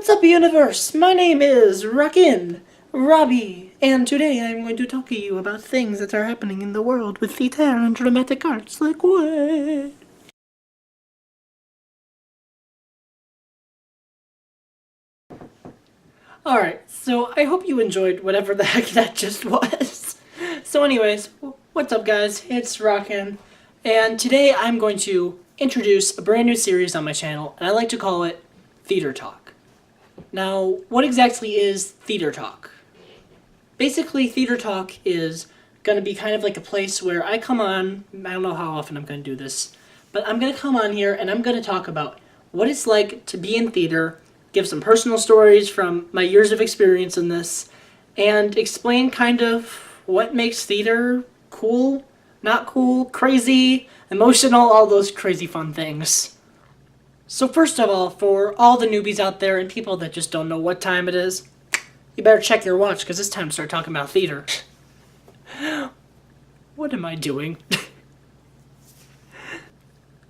What's up, universe? My name is Raabe, and today I'm going to talk to you about things that are happening in the world with theater and dramatic arts. Like what? Alright, so I hope you enjoyed whatever the heck that just was. So anyways, what's up guys? It's Rockin', and today I'm going to introduce a brand new series on my channel, and I like to call it Theater Talk. Now, what exactly is Theater Talk? Basically, Theater Talk is going to be kind of like a place where I come on, I don't know how often I'm going to do this, but I'm going to come on here and I'm going to talk about what it's like to be in theater, give some personal stories from my years of experience in this, and explain kind of what makes theater cool, not cool, crazy, emotional, all those crazy fun things. So first of all, for all the newbies out there and people that just don't know what time it is, you better check your watch because it's time to start talking about theater. What am I doing?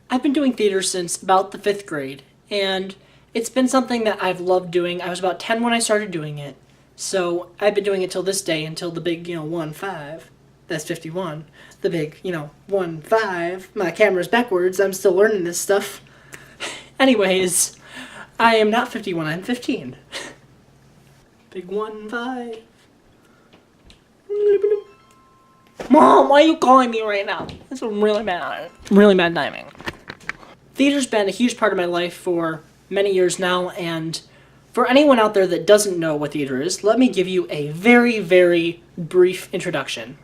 I've been doing theater since about the 5th grade, and it's been something that I've loved doing. I was about 10 when I started doing it, so I've been doing it till this day, until the big, 1-5. That's 51. The big, 1-5. My camera's backwards. I'm still learning this stuff. Anyways, I am not 51, I'm 15. Big 1-5. Mom, why are you calling me right now? That's really bad timing. Theater's been a huge part of my life for many years now, and for anyone out there that doesn't know what theater is, let me give you a very, very brief introduction.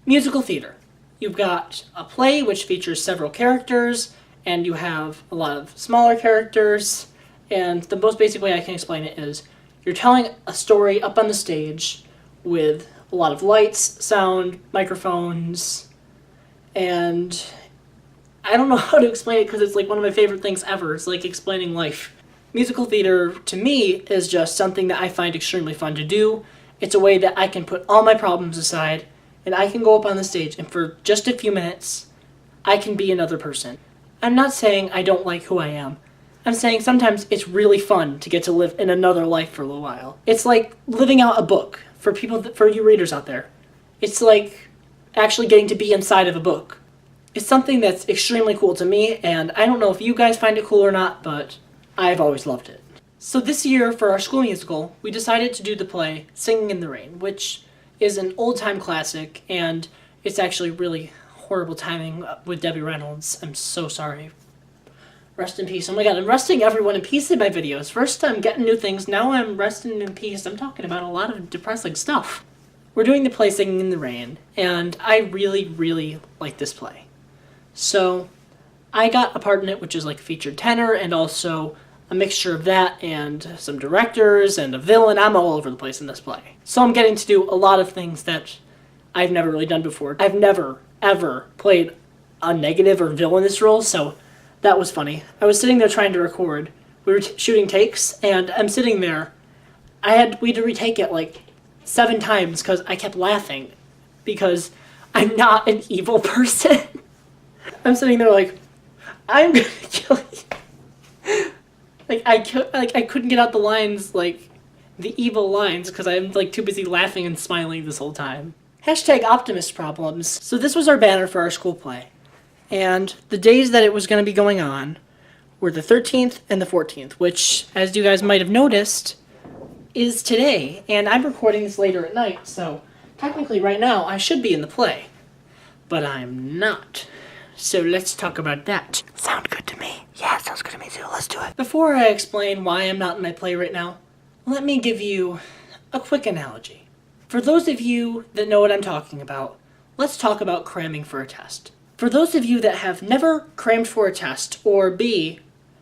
Musical theater. You've got a play which features several characters, and you have a lot of smaller characters, and the most basic way I can explain it is you're telling a story up on the stage with a lot of lights, sound, microphones, and I don't know how to explain it because it's like one of my favorite things ever. It's like explaining life. Musical theater, to me, is just something that I find extremely fun to do. It's a way that I can put all my problems aside, and I can go up on the stage, and for just a few minutes, I can be another person. I'm not saying I don't like who I am. I'm saying sometimes it's really fun to get to live in another life for a little while. It's like living out a book for for you readers out there. It's like actually getting to be inside of a book. It's something that's extremely cool to me, and I don't know if you guys find it cool or not, but I've always loved it. So this year, for our school musical, we decided to do the play Singing in the Rain, which is an old-time classic, and it's actually really horrible timing with Debbie Reynolds. I'm so sorry. Rest in peace. Oh my god, I'm resting everyone in peace in my videos. First I'm getting new things, now I'm resting in peace. I'm talking about a lot of depressing stuff. We're doing the play Singing in the Rain, and I really, really like this play. So I got a part in it, which is like a featured tenor, and also a mixture of that and some directors and a villain. I'm all over the place in this play. So I'm getting to do a lot of things that I've never really done before. I've never ever played a negative or villainous role, so that was funny. I was sitting there trying to record. We were shooting takes, and I'm sitting there. We had to retake it like 7 times because I kept laughing because I'm not an evil person. I'm sitting there like, I'm gonna kill you. I couldn't get out the lines, like the evil lines, because I'm like too busy laughing and smiling this whole time. Hashtag Optimist Problems. So this was our banner for our school play. And the days that it was going to be going on were the 13th and the 14th, which, as you guys might have noticed, is today. And I'm recording this later at night, so technically right now I should be in the play. But I'm not. So let's talk about that. Sound good to me? Yeah, it sounds good to me too. Let's do it. Before I explain why I'm not in my play right now, let me give you a quick analogy. For those of you that know what I'm talking about, let's talk about cramming for a test. For those of you that have never crammed for a test, or B,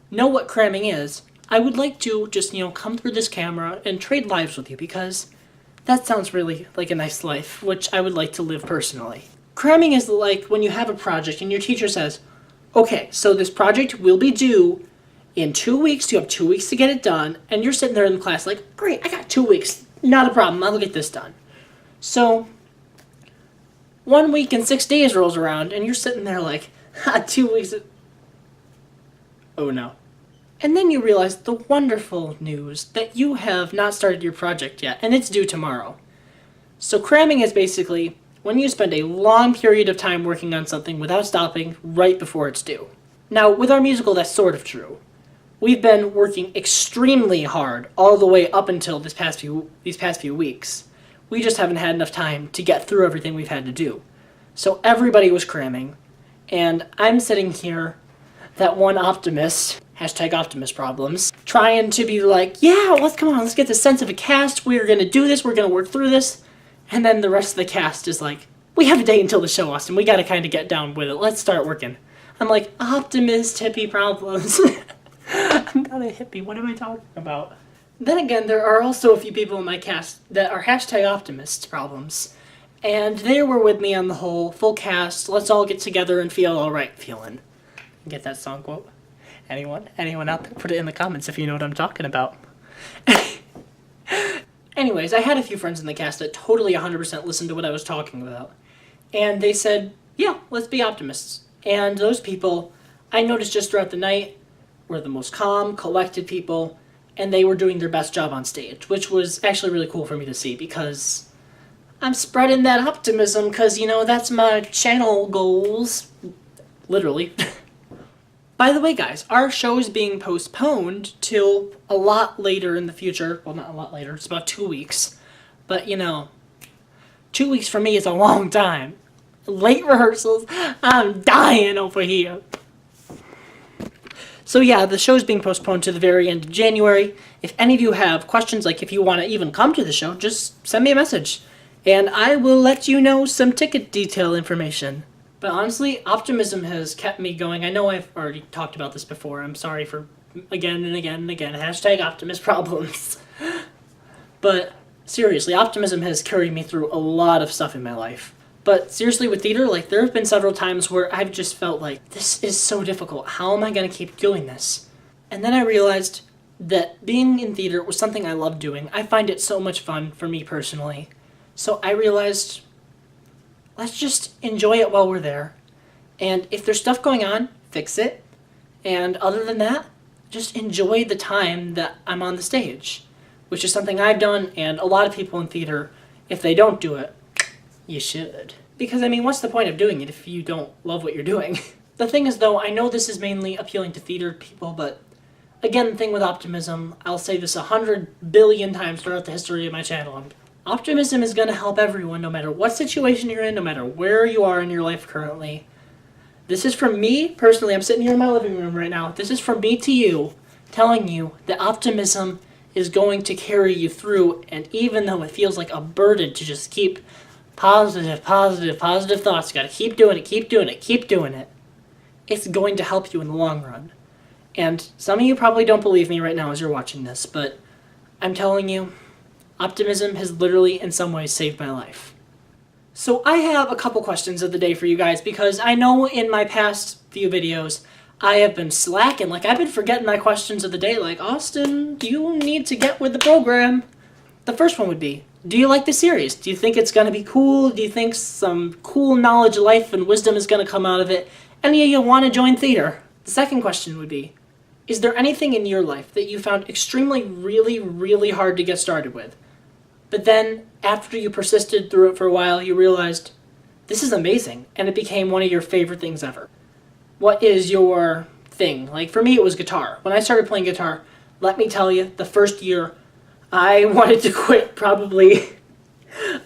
know what cramming is, I would like to just, come through this camera and trade lives with you, because that sounds really like a nice life, which I would like to live personally. Cramming is like when you have a project and your teacher says, okay, so this project will be due in 2 weeks, you have 2 weeks to get it done, and you're sitting there in the class like, great, I got 2 weeks, not a problem, I'll get this done. So 1 week and 6 days rolls around, and you're sitting there like, 2 weeks. Oh no. And then you realize the wonderful news that you have not started your project yet, and it's due tomorrow. So cramming is basically when you spend a long period of time working on something without stopping right before it's due. Now, with our musical, that's sort of true. We've been working extremely hard all the way up until these past few weeks. We just haven't had enough time to get through everything we've had to do. So everybody was cramming, and I'm sitting here, that one optimist, #Optimist problems, trying to be like, yeah, let's get the sense of a cast, we're gonna do this, we're gonna work through this, and then the rest of the cast is like, we have a day until the show, Austin, we gotta kind of get down with it, let's start working. I'm like, optimist, hippie problems. I'm not a hippie, what am I talking about? Then again, there are also a few people in my cast that are #Optimist problems, and they were with me on the whole full cast, let's all get together and feel alright feeling. Get that song quote? Anyone out there? Put it in the comments if you know what I'm talking about. Anyways, I had a few friends in the cast that totally 100% listened to what I was talking about. And they said, yeah, let's be optimists. And those people, I noticed just throughout the night, were the most calm, collected people, and they were doing their best job on stage, which was actually really cool for me to see because I'm spreading that optimism because, you know, that's my channel goals. Literally. By the way, guys, our show is being postponed till a lot later in the future. Well, not a lot later. It's about 2 weeks. But, you know, 2 weeks for me is a long time. Late rehearsals, I'm dying over here. So yeah, the show's being postponed to the very end of January. If any of you have questions, like if you want to even come to the show, just send me a message. And I will let you know some ticket detail information. But honestly, optimism has kept me going. I know I've already talked about this before. I'm sorry for again and again and again. #Optimist problems. But seriously, optimism has carried me through a lot of stuff in my life. But seriously, with theater, like, there have been several times where I've just felt like, this is so difficult. How am I going to keep doing this? And then I realized that being in theater was something I love doing. I find it so much fun for me personally. So I realized, let's just enjoy it while we're there. And if there's stuff going on, fix it. And other than that, just enjoy the time that I'm on the stage, which is something I've done, and a lot of people in theater, if they don't do it, you should. Because, I mean, what's the point of doing it if you don't love what you're doing? The thing is, though, I know this is mainly appealing to theater people, but again, the thing with optimism, I'll say this 100 billion times throughout the history of my channel, optimism is going to help everyone, no matter what situation you're in, no matter where you are in your life currently. This is from me, personally, I'm sitting here in my living room right now, this is from me to you, telling you that optimism is going to carry you through, and even though it feels like a burden to just keep positive thoughts, you gotta keep doing it, it's going to help you in the long run. And some of you probably don't believe me right now as you're watching this, but I'm telling you, optimism has literally in some ways saved my life. So I have a couple questions of the day for you guys, because I know in my past few videos I have been slacking, like I've been forgetting my questions of the day, like, Austin, do you need to get with the program? The first one would be, do you like the series? Do you think it's going to be cool? Do you think some cool knowledge, life, and wisdom is going to come out of it? Any of you want to join theater? The second question would be, is there anything in your life that you found extremely, really hard to get started with? But then, after you persisted through it for a while, you realized, this is amazing, and it became one of your favorite things ever. What is your thing? Like, for me, it was guitar. When I started playing guitar, let me tell you, the first year, I wanted to quit probably,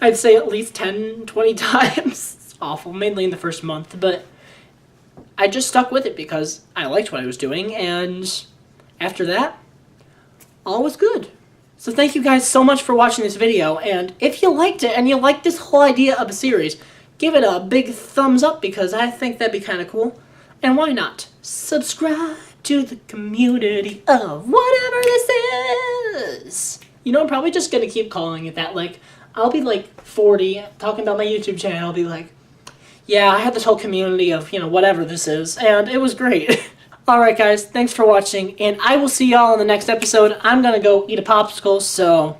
I'd say at least 10, 20 times. It's awful, mainly in the first month, but I just stuck with it because I liked what I was doing, and after that, all was good. So thank you guys so much for watching this video, and if you liked it and you liked this whole idea of a series, give it a big thumbs up because I think that'd be kind of cool. And why not? Subscribe to the community of whatever this is. You know, I'm probably just going to keep calling it that. Like, I'll be like 40, talking about my YouTube channel, I'll be like, yeah, I had this whole community of, you know, whatever this is, and it was great. Alright guys, thanks for watching, and I will see y'all in the next episode. I'm gonna go eat a popsicle, so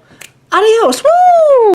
adios, woo!